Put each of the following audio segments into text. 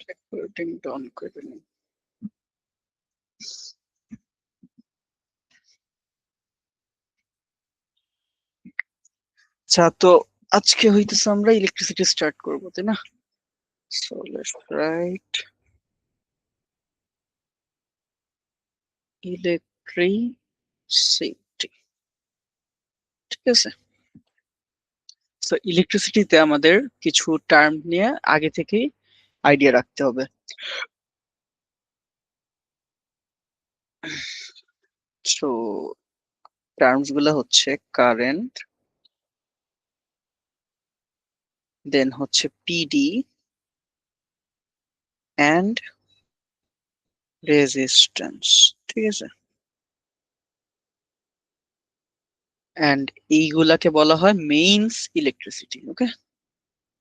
রেকর্ডিংটা on করে নিন। আচ্ছা, তো আজকে হইতেছে আমরা ইলেকট্রিসিটি স্টার্ট করবো, তাই না? So let's write electricity. ঠিক আছে, সো ইলেকট্রিসিটিতে আমাদের কিছু টার্ম নিয়ে আগে থেকেই আইডিয়া রাখতে হবে। সো টার্মস গুলো হচ্ছে কারেন্ট, দেন হচ্ছে পিডি এন্ড রেজিস্ট্যান্স। ঠিক আছে, এন্ড এইগুলাকে বলা হয় মেইনস ইলেকট্রিসিটি। ওকে,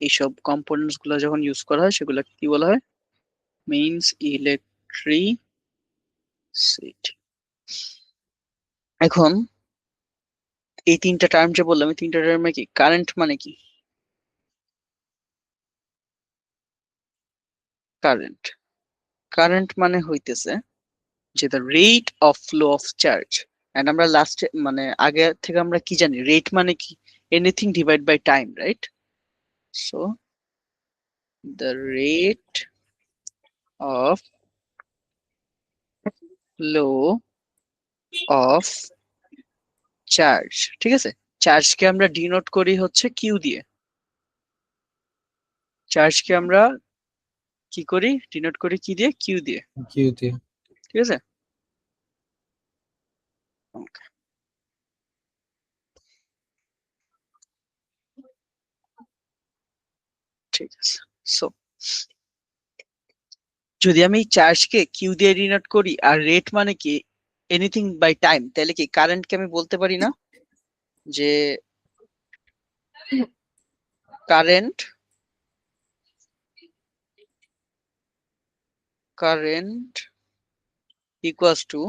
এইসব কম্পোনেন্টস গুলো যখন ইউজ করা হয় সেগুলোকে কি বলা হয়? Means electricity. এখন এই তিনটা টার্ম যে বললাম, এই তিনটা টার্মে কি কারেন্ট মানে কি? কারেন্ট কারেন্ট মানে হইতেছে যে the rate of flow of charge. And আমরা লাস্টে মানে আগে থেকে আমরা কি জানি, রেট মানে কি? Anything divide by time, right? So the rate of flow of charge. ঠিক আছে, চার্জকে আমরা ডিনোট করি হচ্ছে কিউ দিয়ে। চার্জকে আমরা কি করি? ডিনোট করি কি দিয়ে? কিউ দিয়ে। কিউতে। ঠিক আছে, Okay. ঠিক আছে, সো যদি আমি চার্জকে কিউ দিয়ে ডিনোট করি আর রেট মানে কি এনিথিং বাই টাইম, তাহলে কি কারেন্টকে আমি বলতে পারি না যে current current equals to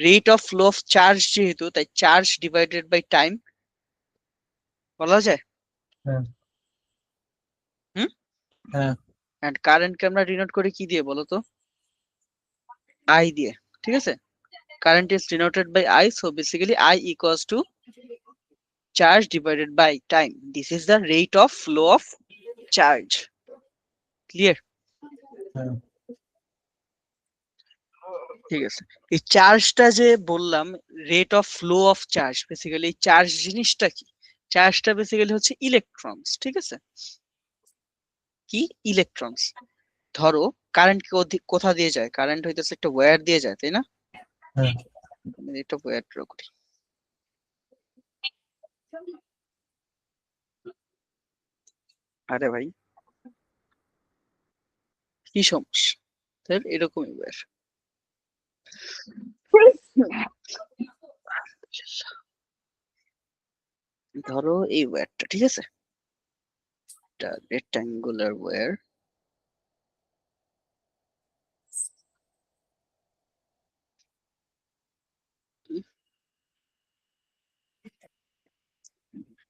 rate of flow of charge, যেহেতু তাই চার্জ ডিভাইডেড বাই টাইম বলা যায়। হ্যাঁ হুম, হ্যাঁ এন্ড কারেন্টকে আমরা ডিনোট করি কি দিয়ে বলো তো? আই দিয়ে। ঠিক আছে, current is denoted by I, so basically I equals to charge divided by time. This is the rate of flow of charge. Clear? হ্যাঁ ঠিক আছে, এই চার্জটা যে বললাম rate of flow of charge, basically charge জিনিসটা কি? চার্জটা বেসিক্যালি হচ্ছে ইলেকট্রনস। ঠিক আছে, কি ইলেকট্রনস? ধরো কারেন্ট কোথা দিয়ে যায়? কারেন্ট হইতেছে একটা ওয়্যার দিয়ে যায়, তাই না? হ্যাঁ এটা ওয়্যার ড্র করি। আরে ভাই, কি সমস্যা? তাহলে এরকমই ওয়্যার। ধরো এই ওয়্যারটা, ঠিক আছে, একটা রেক্ট্যাঙ্গুলার ওয়্যার।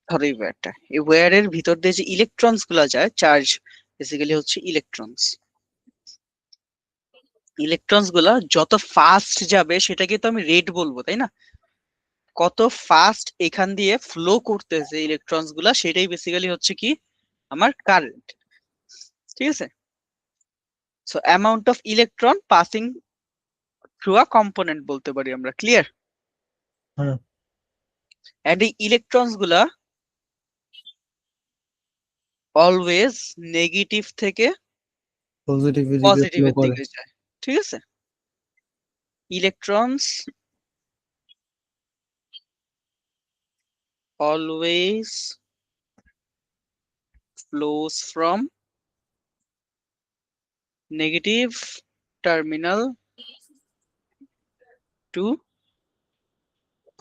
ধরো এই ওয়্যারটা, এই ওয়্যারের ভিতর দিয়ে যে ইলেকট্রনস গুলা যায়, চার্জ বেসিক্যালি হচ্ছে ইলেকট্রনস। ইলেকট্রনস গুলা যত ফাস্ট যাবে সেটাকে তো আমি রেট বলবো, তাই না? কত ফাস্ট এখান দিয়ে ফ্লো করতেছে ইলেকট্রনস গুলা, সেটাই বেসিক্যালি হচ্ছে কি আমার কারেন্ট। ঠিক আছে, so amount of electron passing through a component বলতে পারি আমরা। ক্লিয়ার? হ্যাঁ এন্ড এই ইলেকট্রনস গুলা অলওয়েজ নেগেটিভ থেকে পজিটিভ দিকে ফ্লো পজিটিভের করে। দিকে যায়। ঠিক আছে, electrons always flows from negative terminal to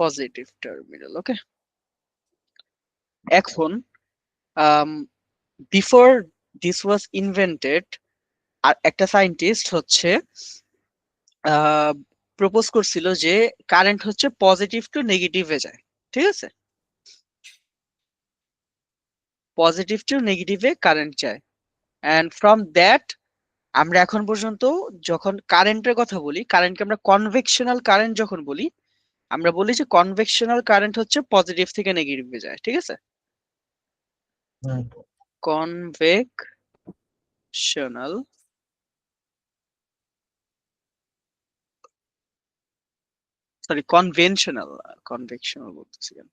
positive terminal. Okay, এখন বিফোর দিস ওয়াজ ইনভেন্টেড, আর একটা সায়েন্টিস্ট হচ্ছে প্রপোজ করছিল যে কারেন্ট হচ্ছে পজিটিভ টু নেগেটিভে যায়। ঠিক আছে, পজিটিভ টু নেগেটিভে কারেন্ট যায়, and from that আমরা এখন পর্যন্ত যখন কারেন্টের কথা বলি, কারেন্টকে আমরা কনভেকশনাল কারেন্ট যখন বলি, আমরা বলি যে কনভেকশনাল কারেন্ট হচ্ছে পজিটিভ থেকে নেগেটিভে যায়, ঠিক আছে? হ্যাঁ কনভেকশনাল সরি কনভেকশনাল বলতেছি কেন,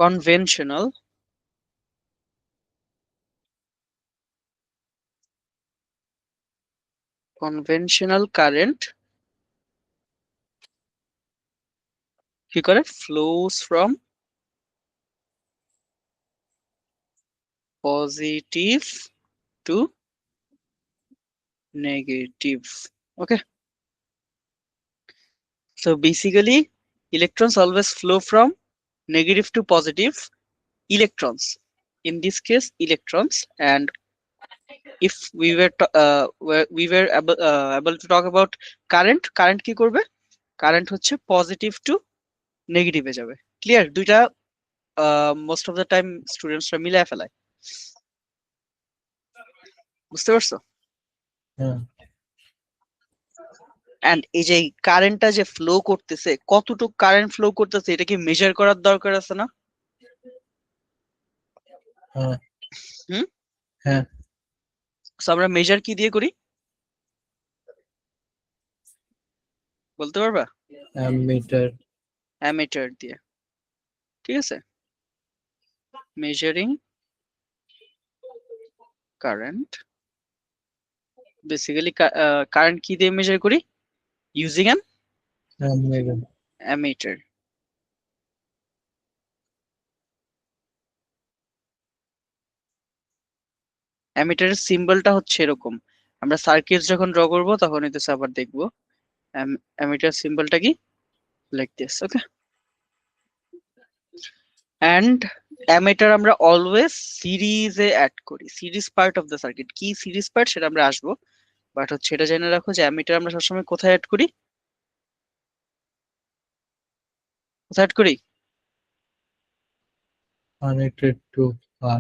কনভেনশনাল কারেন্ট কি করে, flows from positive to negative. Okay, so basically electrons always flow from negative to positive, electrons, in this case electrons. And if we were able to talk about current কি করবে, current হচ্ছে positive two নেগেটিভে যাবে। Clear? দুইটা most of the time স্টুডেন্টসরা মিলায় ফেলায়, বুঝতে পারছো? হ্যাঁ এন্ড এই যে কারেন্টটা যে ফ্লো করতেছে, কতটুকু কারেন্ট ফ্লো করতেছে এটা কি মেজার করার দরকার আছে না? হ্যাঁ হুম, হ্যাঁ সো আমরা মেজার কি দিয়ে করি বলতে পারবা? অ্যামিটার অ্যামিটার দিয়ে, ঠিক আছে? মেজারিং কারেন্ট, বেসিক্যালি কারেন্ট কি দিয়ে মেজার করি, ইউজিং অ্যান অ্যামিটার অ্যামিটার। অ্যামিটারের সিম্বলটা হচ্ছে এরকম, আমরা সার্কিট যখন ড্র করবো তখন এটা আবার দেখবো। অ্যামিটার সিম্বলটা কি, like this. Okay, and ammeter আমরা অলওয়েজ সিরিজে অ্যাড করি, series part of the circuit. কি সিরিজ পার্ট সেটা আমরা আসবো, বাট হচ্ছে এটা জেনে রাখো যে অ্যামিটার আমরা সবসময় কোথায় অ্যাড করি, কোথায় অ্যাড করি? connected to a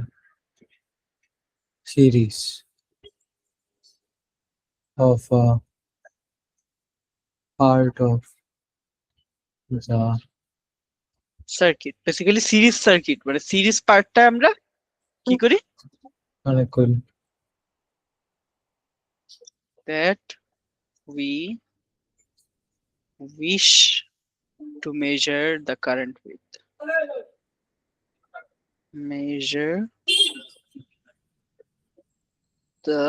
series of a part of the circuit, basically series circuit মানে সিরিজ পার্টটা আমরা কি করি, connect করি that we wish to measure the current with, measure the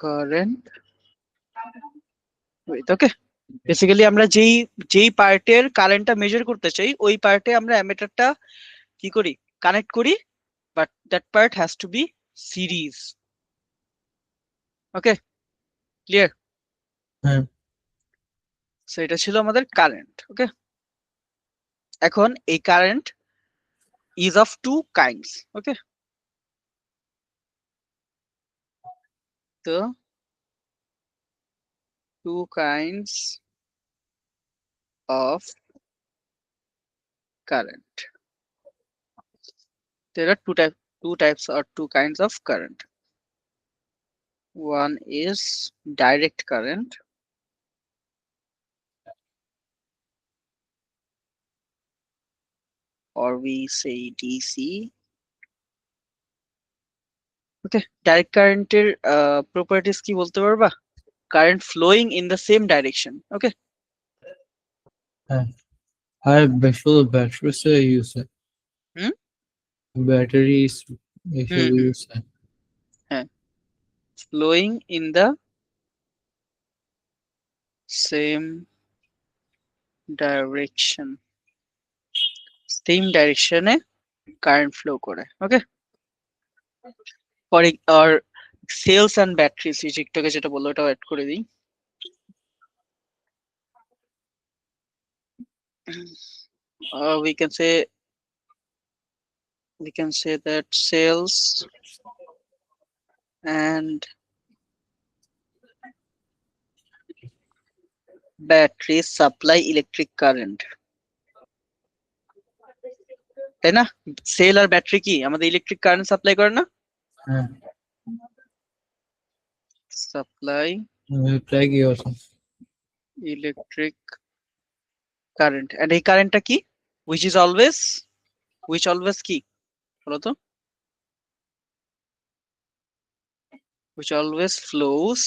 current with। Okay, basically আমরা যেই যেই পার্টের কারেন্টটা মেজার করতে চাই ওই পার্টে আমরা অ্যামিটারটা কি করি, কানেক্ট করি, but that part has to be series. Okay, clear? হ্যাঁ সো এটা ছিল আমাদের কারেন্ট। ওকে, এখন এই current is of two kinds. Okay, so two kinds of current, there are two types or two kinds of current. One is direct current, or we say DC. Okay, direct current এর properties কি বলতে পারবা? Current flowing in the same direction. Okay, হ্যাঁ আর শুধু battery use হয় হুম battery এসব হুম হুম, use হয় হ্যাঁ, flowing in the same direction, same direction এ কারেন্ট ফ্লো করে। Okay, for our cells and batteries, এই যে একটু আগে যেটা বললো ওটাও অ্যাড করে দিই। We can say that cells and batteries supply electric current, তাই না? সেল আর ব্যাটারি কি আমাদের ইলেকট্রিক কারেন্ট সাপ্লাই করে না? হ্যাঁ সাপ্লাই Reply কি আছে? ইলেকট্রিক কারেন্ট, এন্ড এই কারেন্টটা কি, which always কি বলো তো, which always flows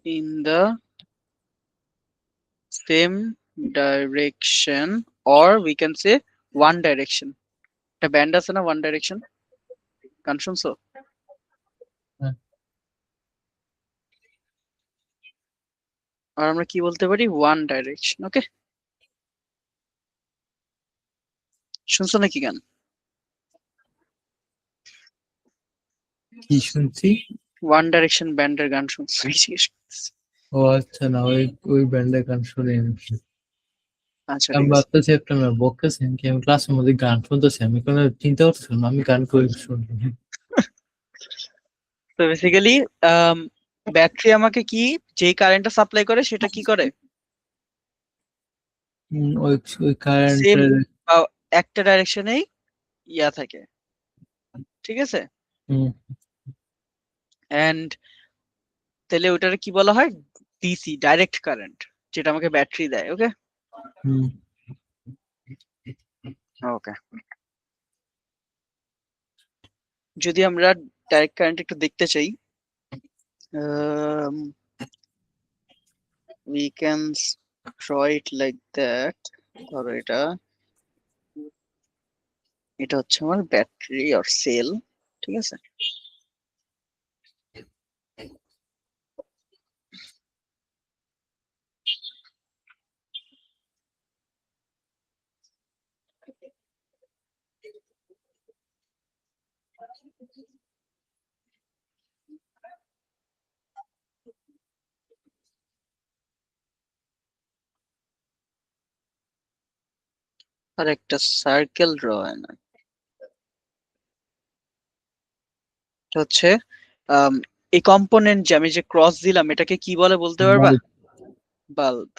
in the same direction, or we can say one direction. একটা ব্যান্ড আছে না, ওয়ান ডাইরেকশন, গান শুনছো? হ্যাঁ। আর আমরা কি বলতে পারি, ওয়ান ডাইরেকশন। ওকে, শুনছো নাকি গান? কি শুনছি? ওয়ান ডাইরেকশন ব্যান্ডের গান শুনছো? ও আচ্ছা, না ওই ব্যান্ডের গান শুনিনি। আচ্ছা আমি ঠিক আছে। ভাবতেছি আপনারা বকতেছেন কি, আমি ক্লাসের মধ্যে গান শুনতেছি, আমি কোনো চিন্তা করতেছিলাম না আমি গান করে শুনবো। তো বেসিক্যালি ব্যাটারি আমাকে কি, যেই কারেন্টটা সাপ্লাই করে সেটা কি করে, ওই ওই সেম কারেন্টের। একটা ডাইরেকশনেই ইয়া থাকে, ঠিক আছে। এন্ড তাহলে ওটারে কি বলা হয়, ডিসি, ডাইরেক্ট কারেন্ট, যেটা আমাকে ব্যাটারি দেয়। ওকে ওকে, যদি আমরা ডাইরেক্ট কারেন্ট একটু দেখতে চাই, we can draw it like that. ধরো এটা হচ্ছে আমার ব্যাটারি আর সেল, ঠিক আছে। আর একটা সার্কেল ড্র হয় না, এটা হচ্ছে এই কম্পোনেন্ট যে আমি যে ক্রস দিলাম এটাকে কি বলে বলতে পারবা? বাল্ব।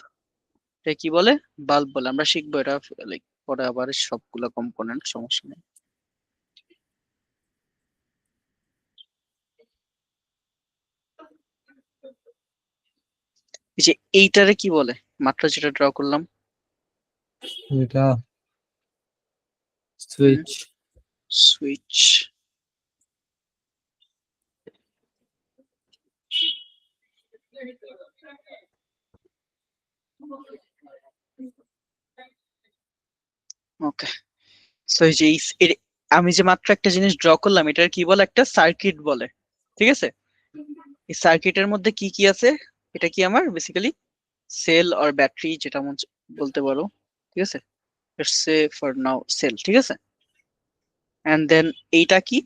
এটা কি বলে? বাল্ব বলে। আমরা শিখবো এটা লাইক পরে আবার সবগুলা কম্পোনেন্ট, সমস্যা নেই। এই যে এইটারে কি বলে, মাত্র যেটা ড্র করলাম? এটা সুইচ। সুইচ। ওকে, সো এই যে আমি যে মাত্র একটা জিনিস ড্র করলাম এটার কি বলে, একটা সার্কিট বলে, ঠিক আছে। এই সার্কিটের মধ্যে কি কি আছে, এটা কি আমার বেসিক্যালি সেল আর ব্যাটারি, যেটা বলতে পারো, ঠিক আছে। Let's say for now cell, ঠিক আছে। এন্ড দেন এইটা কি,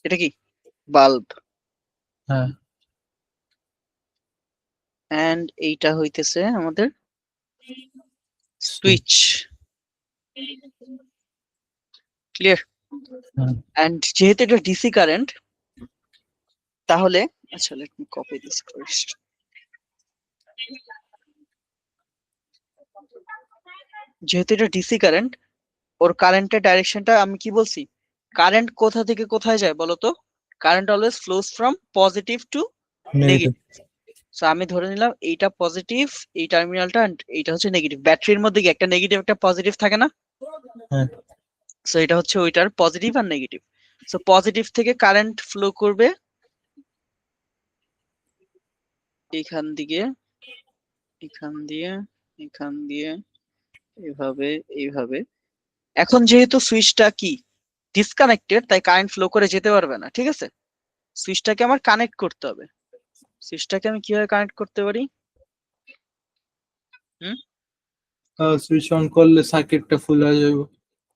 এটা কি বাল্ব। হ্যাঁ, এন্ড এইটা হইতেছে আমাদের সুইচ। ক্লিয়ার? হ্যাঁ। এন্ড যেহেতু এটা ডিসি কারেন্ট, তাহলে আচ্ছা let me copy this first. যেহেতু এটা ডিসি কারেন্ট, ওর কারেন্টের ডাইরেকশনটা আমি কি বলছি, কারেন্ট কোথা থেকে কোথায় যায় বলতো, current always flows from positive to negative. Negative. So আমি ধরে নিলাম এইটা পজিটিভ, এই টার্মিনালটা, and এইটা হচ্ছে নেগেটিভ। ব্যাটারির মধ্যে কি একটা নেগেটিভ একটা পজিটিভ থাকে না? হ্যাঁ, সো এটা হচ্ছে ওইটার পজিটিভ আর নেগেটিভ। সো পজিটিভ থেকে কারেন্ট ফ্লো করবে এখান দিকে, এখান দিয়ে, এখান দিয়ে, এইভাবে, এইভাবে। এখন যেহেতু সুইচটা কি ডিসকানেক্টেড, তাই কারেন্ট ফ্লো করে যেতে পারবে না, ঠিক আছে। সুইচটাকে আমার কানেক্ট করতে হবে। সুইচটাকে আমি কিভাবে কানেক্ট করতে পারি? হুম, সুইচ অন করলে সার্কিটটা ফুল হয়ে যাবে।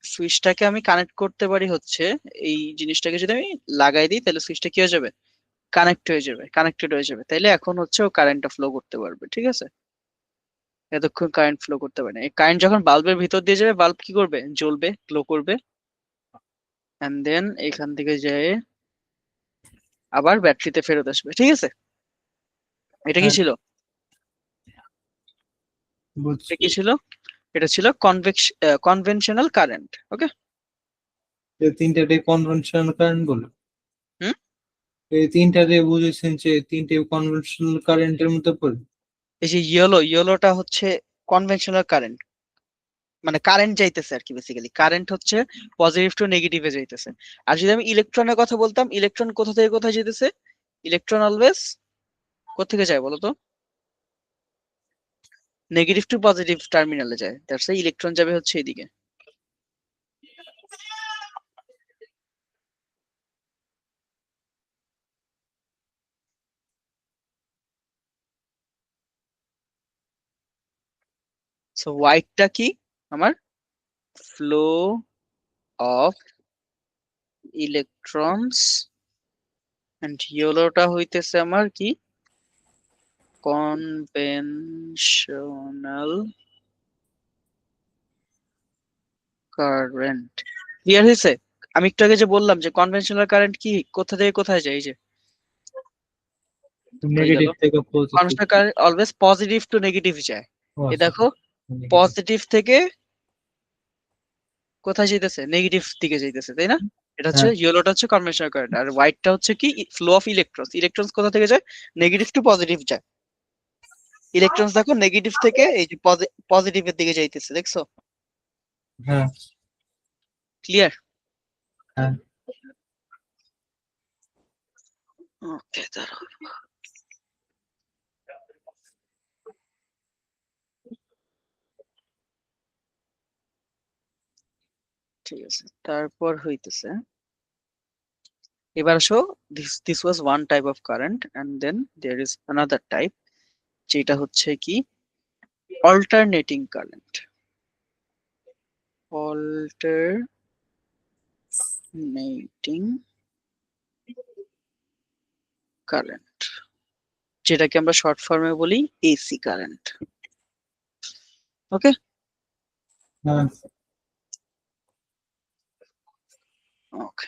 সুইচটাকে আমি কানেক্ট করতে পারি হচ্ছে, এই জিনিসটাকে যদি আমি লাগাই দিই তাহলে সুইচটা কি হয়ে যাবে, কানেক্ট হয়ে যাবে, কানেক্টেড হয়ে যাবে। তাইলে এখন হচ্ছে ও কারেন্টটা ফ্লো করতে পারবে, ঠিক আছে। এতক্ষণ কারেন্ট ফ্লো করতে পারে না। এই কারেন্ট যখন বাল্বের ভিতর দিয়ে যাবে, বাল্ব কি করবে, জ্বলবে, গ্লো করবে। এন্ড দেন এখান থেকে যায় আবার ব্যাটারিতে ফেরত আসবে, ঠিক আছে। এটা কি হ্যাঁ, ছিল, বুঝছি। এটা কি ছিল? এটা ছিল কনভেনশনাল কারেন্ট। ওকে, এই তিনটাতে কনভেনশনাল কারেন্ট বলে। হুম, এই তিনটাতে বুঝেছেন যে তিনটে কনভেনশনাল কারেন্টের মধ্যে পড়ে। এই যে ইয়েলোটা হচ্ছে কনভেনশনাল কারেন্ট, মানে কারেন্ট যাইতেছে আর কি, বেসিক্যালি কারেন্ট হচ্ছে পজিটিভ টু নেগেটিভে যাইতেছে। আর যদি আমি ইলেকট্রনের কথা বলতাম, ইলেকট্রন কোথা থেকে কোথায় যেতেছে? ইলেকট্রন অলওয়েজ কোথেকে যায় বলো তো? নেগেটিভ টু পজিটিভ টার্মিনালে যায়, দ্যাটস ওয়াই ইলেকট্রন যাবে হচ্ছে এদিকে। সো হোয়াইটটা কি আমার? ফ্লো অফ ইলেকট্রনস, এন্ড ইয়েলোটা হইতেছে আমার কি? Conventional current. ক্লিয়ার হয়েছে? আমি একটু আগে যে বললাম যে কনভেনশনাল কারেন্ট কি কোথা থেকে কোথায় যায়, এই যে হয়ে গেল। নেগেটিভ থেকে positive. Conventional current always positive to negative যায়। এ দেখো, পজিটিভ থেকে কোথায় যাইতেছে? নেগেটিভ দিকে যাইতেছে, তাই না? এটা হচ্ছে হ্যাঁ ইয়েলোটা হচ্ছে কনভেনশনাল কারেন্ট, আর হোয়াইটটা হচ্ছে কি? Flow of electrons. ইলেকট্রনস কোথা থেকে যায়? নেগেটিভ টু পজিটিভ যায়। ইলেকট্রনস দেখো নেগেটিভ থেকে এই যে পজিটিভের দিকে যাইতেছে, দেখছো? হ্যাঁ ক্লিয়ার? হ্যাঁ। ওকে, দাঁড়াও। ঠিক আছে, তারপর হইতেছে, এবার আসো, this was one type of current, and then there is another type, যেটা হচ্ছে কি অল্টারনেটিং কারেন্ট। অল্টারনেটিং কারেন্ট, যেটাকে আমরা শর্ট ফর্মে বলি এসি কারেন্ট। ওকে, হ্যাঁ ওকে।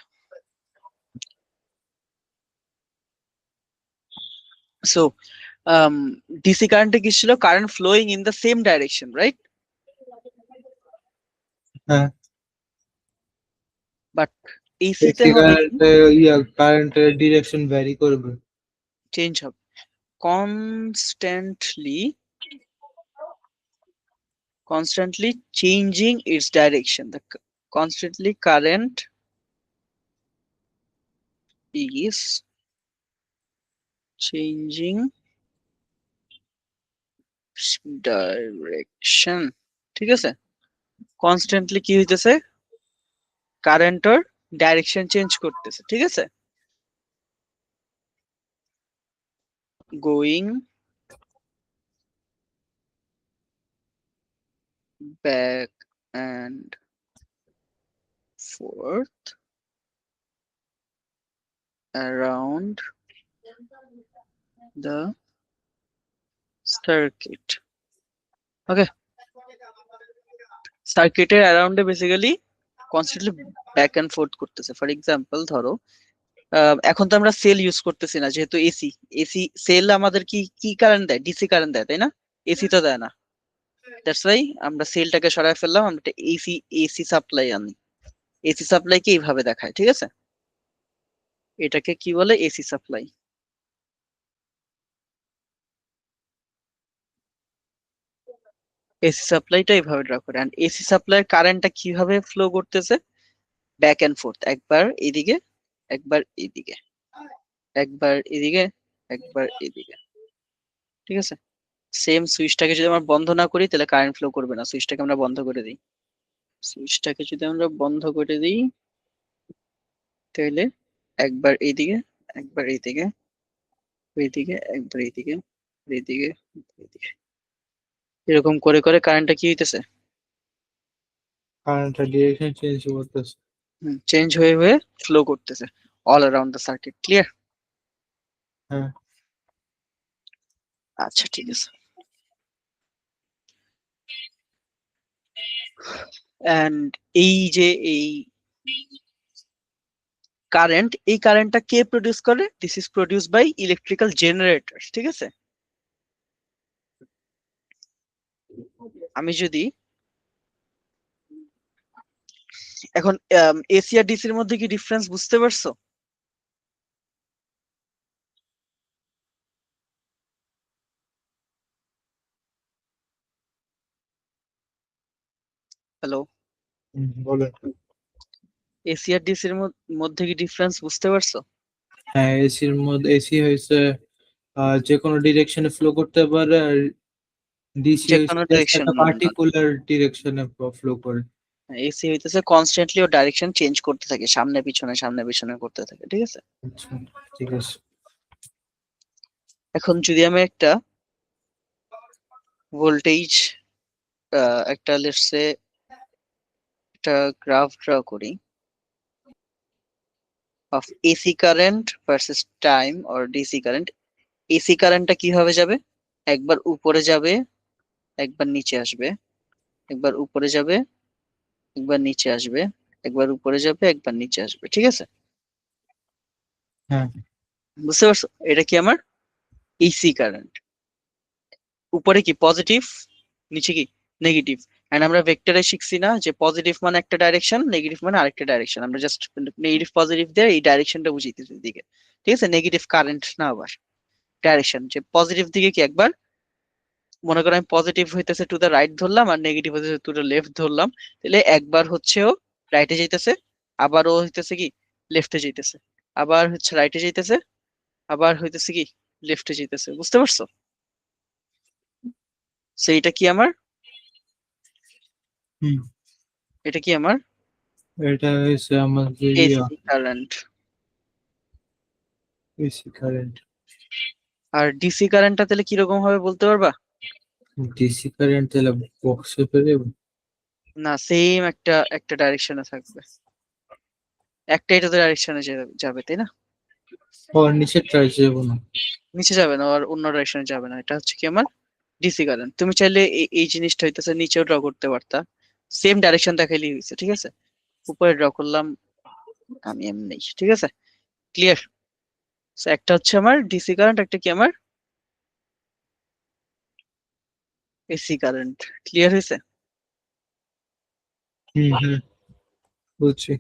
সো ডিসি কারেন্টে কি ছিল? Current flowing in the same direction, right? হ্যাঁ। বাট এসিতে এসি হবে কি? কারেন্ট কারেন্টের ডিরেকশন ভ্যারি করবে। চেঞ্জ হবে constantly, changing its direction. The constantly current is changing direction. ঠিক আছে, কনস্ট্যান্টলি কি হইতেছে? কারেন্টর ডাইরেকশন চেঞ্জ করতেছে, ঠিক আছে? Going back and forth around the circuit. Okay, সার্কিটের অ্যারাউন্ডে basically constantly back and forth করতেছে। ফর এক্সাম্পল ধরো, এখন তো আমরা সেল ইউজ করতেছি না, যেহেতু এসি। এসি সেল আমাদের কি কি কারেন্ট দেয়? ডিসি কারেন্ট দেয়, তাই না? এসি তো দেয় না। দ্যাটস ওয়াই আমরা সেলটাকে সরায় ফেললাম, আমরা একটা এসি সাপ্লাই আনি। এসি সাপ্লাই কে এইভাবে দেখায়, ঠিক আছে? এটাকে কি বলে? AC supply. এসি সাপ্লাইটা এইভাবে ড্র করে, এন্ড এসি সাপ্লাই কারেন্টটা কিভাবে ফ্লো করতেছে? ব্যাক এন্ড ফোর্থ, একবার এদিকে, একবার এদিকে, একবার এদিকে, একবার এদিকে, ঠিক আছে? সেম সুইচটাকে যদি আমরা বন্ধ না করি তাহলে কারেন্ট ফ্লো করবে না। সুইচটাকে আমরা বন্ধ করে দিই, সুইচটাকে যদি আমরা বন্ধ করে দিই তাহলে একবার এইদিকে, একবার এইদিকে, এইদিকে, একবার এইদিকে, এইদিকে, এইদিকে, এরকম করে করে কারেন্টটা কি হইতেছে? কারেন্টের ডিরেকশন চেঞ্জ করতেছে। চেঞ্জ হয়ে হয়ে ফ্লো করতেছে all around the circuit. Clear? হ্যাঁ আচ্ছা, ঠিক আছে। এন্ড এই যে এই কারেন্ট, এই কারেন্টটা কে প্রডিউস করে? This is produce by electrical generator, ঠিক আছে? আমি যদি এখন এসি আর ডিসির মধ্যে কি ডিফারেন্স বুঝতে পারছো? হ্যালো, বলেন। এসি আর ডিসির মধ্যে কি ডিফারেন্স বুঝতে পারছো? হ্যাঁ, এসির মধ্যে এসি হয়েছে যে কোনো ডিরেকশনে ফ্লো করতে পারে, আর ডিসি যে হয়েছে কোনো জাস্ট ডিরেকশন, একটা পার্টিকুলার ডিরেকশনে ফ্লো করে। এসি হইতেছে কনস্ট্যান্টলি ও ডাইরেকশন চেঞ্জ করতে থাকে, সামনে পিছনে সামনে পিছনে করতে থাকে, ঠিক আছে? আচ্ছা, ঠিক আছে। এখন যদি আমি একটা ভোল্টেজ, একটা লেটস সে একটা গ্রাফ ড্র করি of AC current versus time or DC current. AC কারেন্টটা কিভাবে যাবে? একবার উপরে যাবে, একবার নিচে আসবে, একবার উপরে যাবে, একবার নিচে আসবে, একবার উপরে যাবে, একবার নিচে আসবে, ঠিক আছে? হ্যাঁ, বুঝতে পারছো? এটা কি আমার এসি কারেন্ট। উপরে কি পজিটিভ, নিচে কি নেগেটিভ। এন্ড আমরা ভেক্টরে শিখছি না যে পজিটিভ মানে একটা ডাইরেকশন, নেগেটিভ মানে আরেকটা ডাইরেকশন। আমরা জাস্ট নেগেটিভ পজিটিভ দিয়ে এই ডাইরেকশনটা বুঝিয়েছি দিকে, ঠিক আছে? নেগেটিভ কারেন্ট না, আবার ডাইরেকশন। যে পজিটিভ দিকে কি একবার মনে করো আমি পজিটিভ হইতেছে টু দা রাইট ধরলাম আর নেগেটিভ হইতেছে টু দা লেফট ধরলাম, তাহলে একবার হচ্ছে ও রাইটে যাইতেছে, আবার ও হইতেছে কি লেফটে যাইতেছে, আবার হচ্ছে রাইটে যাইতেছে, আবার হইতেছে কি লেফটে যাইতেছে। বুঝতে পারছো? সো এটা কি আমার, হুম, এটা কি আমার এটা হয়েছে আমাদের এসি কারেন্ট। AC current. আর ডিসি কারেন্টটা তাহলে কিরকম হবে বলতে পারবা? ডিসি কারেন্ট তাহলে বক্সে ফেলে না, সেম একটা একটা ডাইরেকশনে থাকবে, একটাই তো ডাইরেকশনে যাবে, তাই না? আর নিচে ট্রাই যাবো না। নিচে যাবে না আর অন্য ডাইরেকশনে যাবে না। এটা হচ্ছে কি আমার ডিসি কারেন্ট। তুমি চাইলে এই জিনিসটা হইতেছে নিচেও ড্র করতে পারতা, সেম ডাইরেকশন দেখাইলেই হয়েছে, ঠিক আছে? উপরে ড্র করলাম আমি এমনি, ঠিক আছে? ক্লিয়ার? একটা হচ্ছে আমার ডিসি কারেন্ট, একটা কি আমার এসি কারেন্ট। ক্লিয়ার হয়েছে? হুম হুম, বুঝছি।